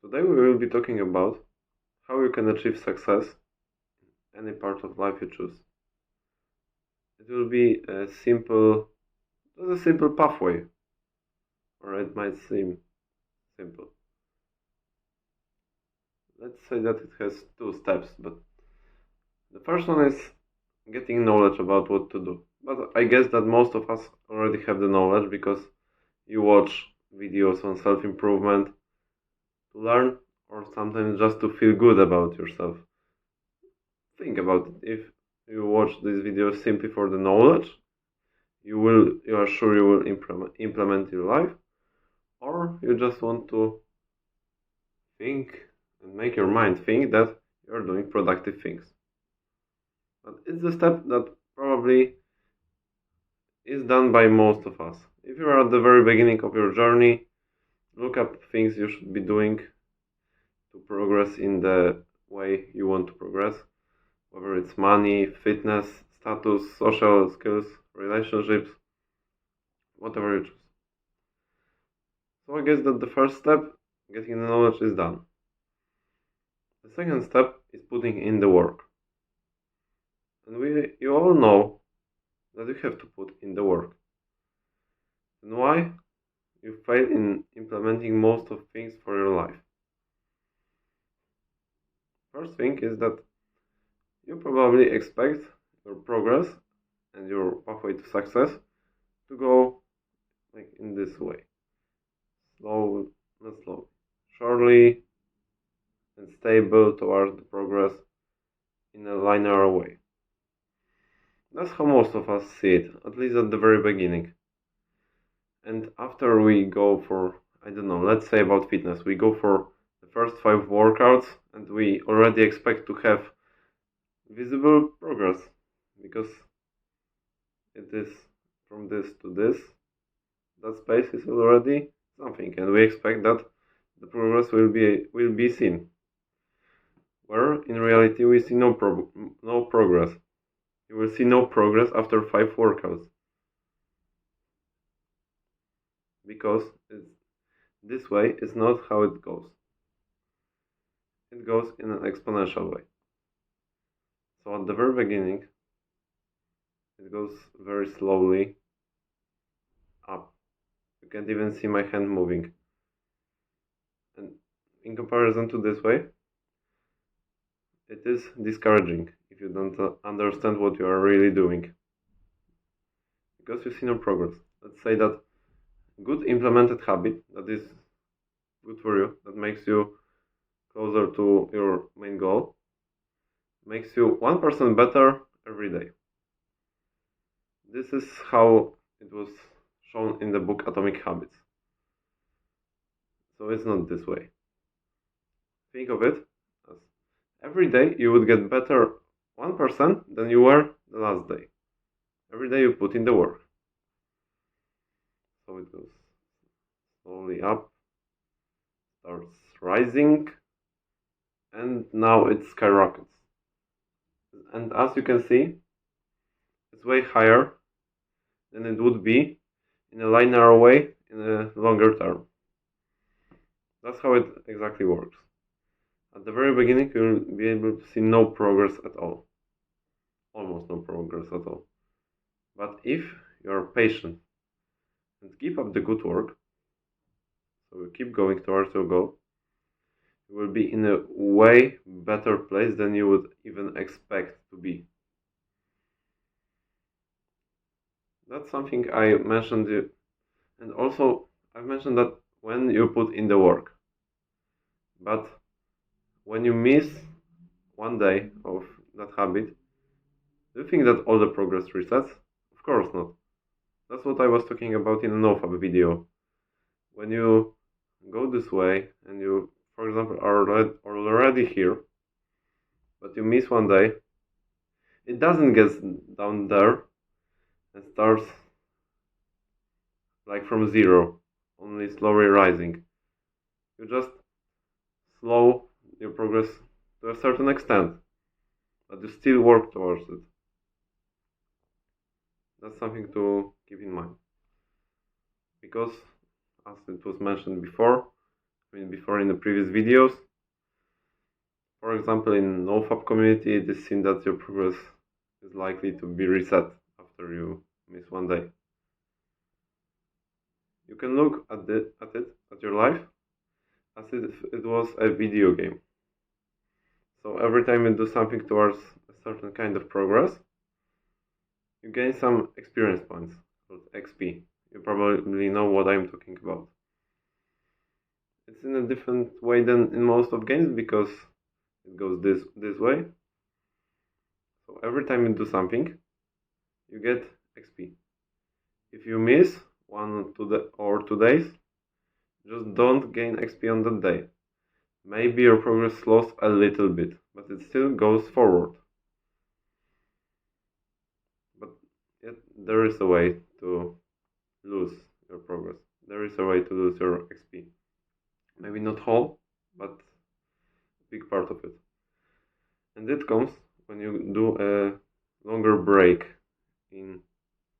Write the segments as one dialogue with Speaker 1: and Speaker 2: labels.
Speaker 1: Today we will be talking about how you can achieve success in any part of life you choose. It will be a simple pathway, or it might seem simple. Let's say that it has 2 steps, but the first one is getting knowledge about what to do. But I guess that most of us already have the knowledge because you watch videos on self-improvement to learn, or sometimes just to feel good about yourself. Think about it. If you watch these videos simply for the knowledge, you are sure you will implement your life, or you just want to think and make your mind think that you are doing productive things. But it's a step that probably is done by most of us. If you are at the very beginning of your journey, look up things you should be doing to progress in the way you want to progress, whether it's money, fitness, status, social skills, relationships, whatever you choose. So I guess that the first step, getting the knowledge, is done. The second step is putting in the work. And you all know that you have to put in the work. And why you fail in implementing most of things for your life. First thing is that you probably expect your progress and your pathway to success to go like in this way. Not slowly, surely and stable towards the progress in a linear way. That's how most of us see it, at least at the very beginning. And after we go for, I don't know, let's say about fitness, we go for the first 5 workouts and we already expect to have visible progress because it is from this to this. That space is already something, and we expect that the progress will be seen. Where in reality we see no progress. You will see no progress after 5 workouts. Because this way is not how it goes. It goes in an exponential way. So at the very beginning, it goes very slowly up. You can't even see my hand moving. And in comparison to this way, it is discouraging if you don't understand what you are really doing. Because you see no progress. Let's say that good implemented habit that is good for you, that makes you closer to your main goal, makes you 1% better every day. This is how it was shown in the book Atomic Habits. So it's not this way. Think of it as every day you would get better 1% than you were the last day. Every day you put in the work. So it goes slowly up, starts rising, and now it skyrockets. And as you can see, it's way higher than it would be in a linear way in a longer term. That's how it exactly works. At the very beginning, you'll be able to see no progress at all. Almost no progress at all. But if you're patient and keep up the good work, so you keep going towards your goal, you will be in a way better place than you would even expect to be. That's something I mentioned, and also I've mentioned that when you put in the work. But when you miss one day of that habit, do you think that all the progress resets? Of course not. That's what I was talking about in a NoFap video. When you go this way and you, for example, are already here, but you miss one day, it doesn't get down there and starts like from zero, only slowly rising. You just slow your progress to a certain extent, but you still work towards it. That's something to keep in mind. Because, as it was mentioned before, before in the previous videos. For example, in NoFap community, it is seen that your progress is likely to be reset after you miss one day. You can look at your life as if it was a video game. So every time you do something towards a certain kind of progress, you gain some experience points called XP. You probably know what I'm talking about. It's in a different way than in most of games because it goes this way. So every time you do something, you get XP. If you miss 1 or 2 days, just don't gain XP on that day. Maybe your progress slows a little bit, but it still goes forward. But yet there is a way to lose your progress. There is a way to lose your XP. Maybe not whole, but a big part of it. And it comes when you do a longer break in,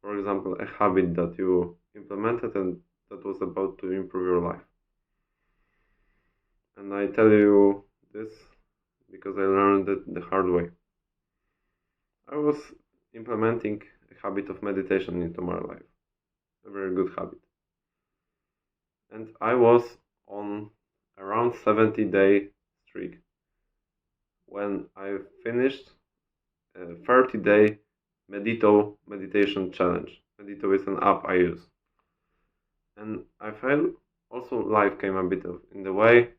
Speaker 1: for example, a habit that you implemented and that was about to improve your life. And I tell you this because I learned it the hard way. I was implementing a habit of meditation into my life, a very good habit. And I was on around 70-day streak when I finished a 30-day Medito meditation challenge. Medito is an app I use. And I felt also life came a bit in the way.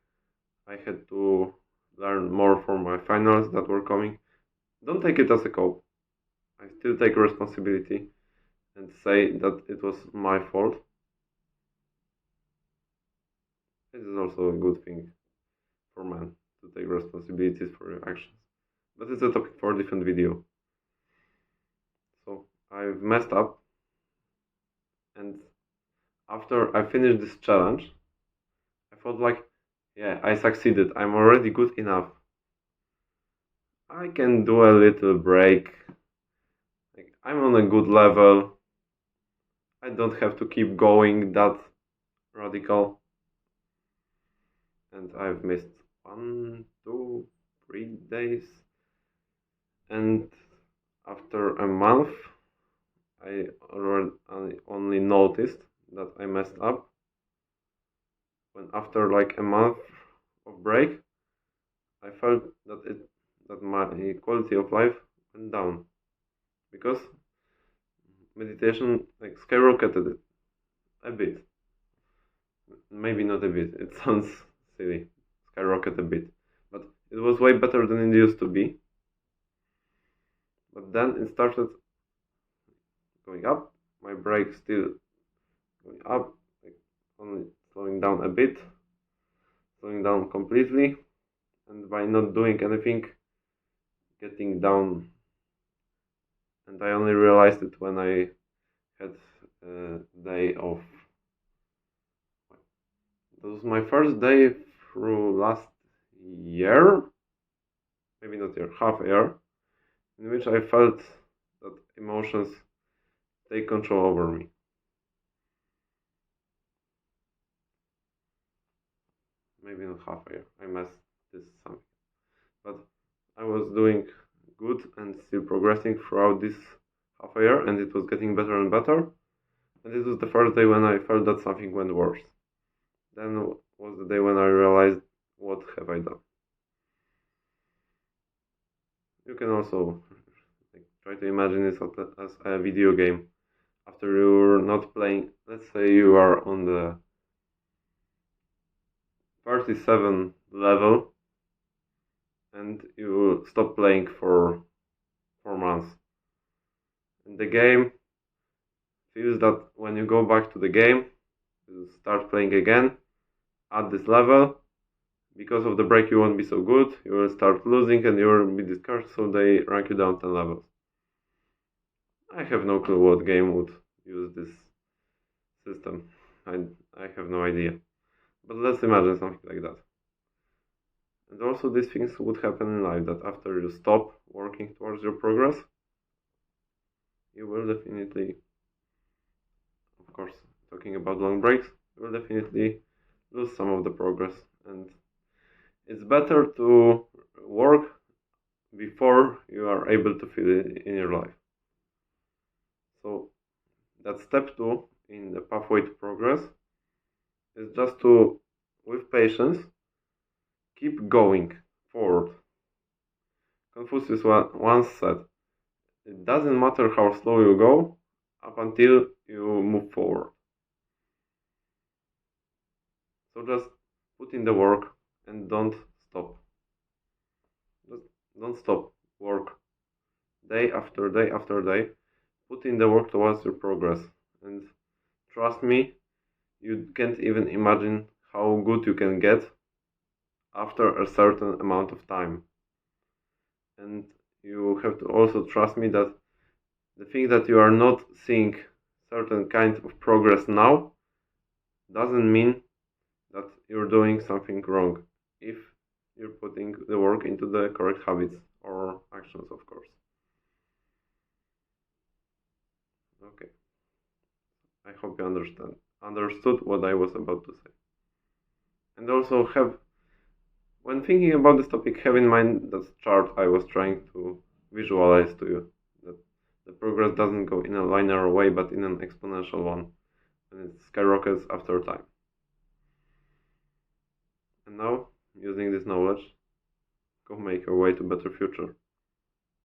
Speaker 1: I had to learn more for my finals that were coming. Don't take it as a cope. I still take responsibility and say that it was my fault. This is also a good thing for man, to take responsibilities for your actions. But it's a topic for a different video. So I've messed up, and after I finished this challenge, I felt like, yeah, I succeeded. I'm already good enough. I can do a little break. Like, I'm on a good level. I don't have to keep going that radical. And I've missed 1, 2, 3 days. And after a month, I only noticed that I messed up. When after like a month of break, I felt that my quality of life went down because meditation like skyrocketed it a bit. Maybe not a bit. It sounds silly. Skyrocket a bit, but it was way better than it used to be. But then it started going up. My break still going up, like only slowing down a bit, slowing down completely, and by not doing anything, getting down. And I only realized it when I had a day off. That was my first day through last year, maybe not year, half a year, in which I felt that emotions take control over me. Maybe not half a year, I messed this something. But I was doing good and still progressing throughout this half a year, and it was getting better and better. And this was the first day when I felt that something went worse. Then was the day when I realized, what have I done? You can also try to imagine this as a video game. After you're not playing, let's say you are on the 37 level and you stop playing for 4 months. And the game feels that when you go back to the game, you start playing again at this level. Because of the break, you won't be so good, you will start losing and you will be discouraged, so they rank you down 10 levels. I have no clue what game would use this system. I have no idea. But let's imagine something like that. And also these things would happen in life, that after you stop working towards your progress, you will definitely, of course, talking about long breaks, you will definitely lose some of the progress. And it's better to work before you are able to feel it in your life. So that's step 2 in the pathway to progress, is just to, with patience, keep going forward. Confucius once said, it doesn't matter how slow you go up until you move forward. So just put in the work and don't stop. Just don't stop. Work day after day after day. Put in the work towards your progress. And trust me, you can't even imagine how good you can get after a certain amount of time. And you have to also trust me that the thing that you are not seeing certain kind of progress now doesn't mean that you're doing something wrong if you're putting the work into the correct habits or actions, of course. Okay. I hope you understood what I was about to say. And also when thinking about this topic, have in mind that chart I was trying to visualize to you, that the progress doesn't go in a linear way, but in an exponential one, and it skyrockets after time. And now, using this knowledge, go make your way to a better future.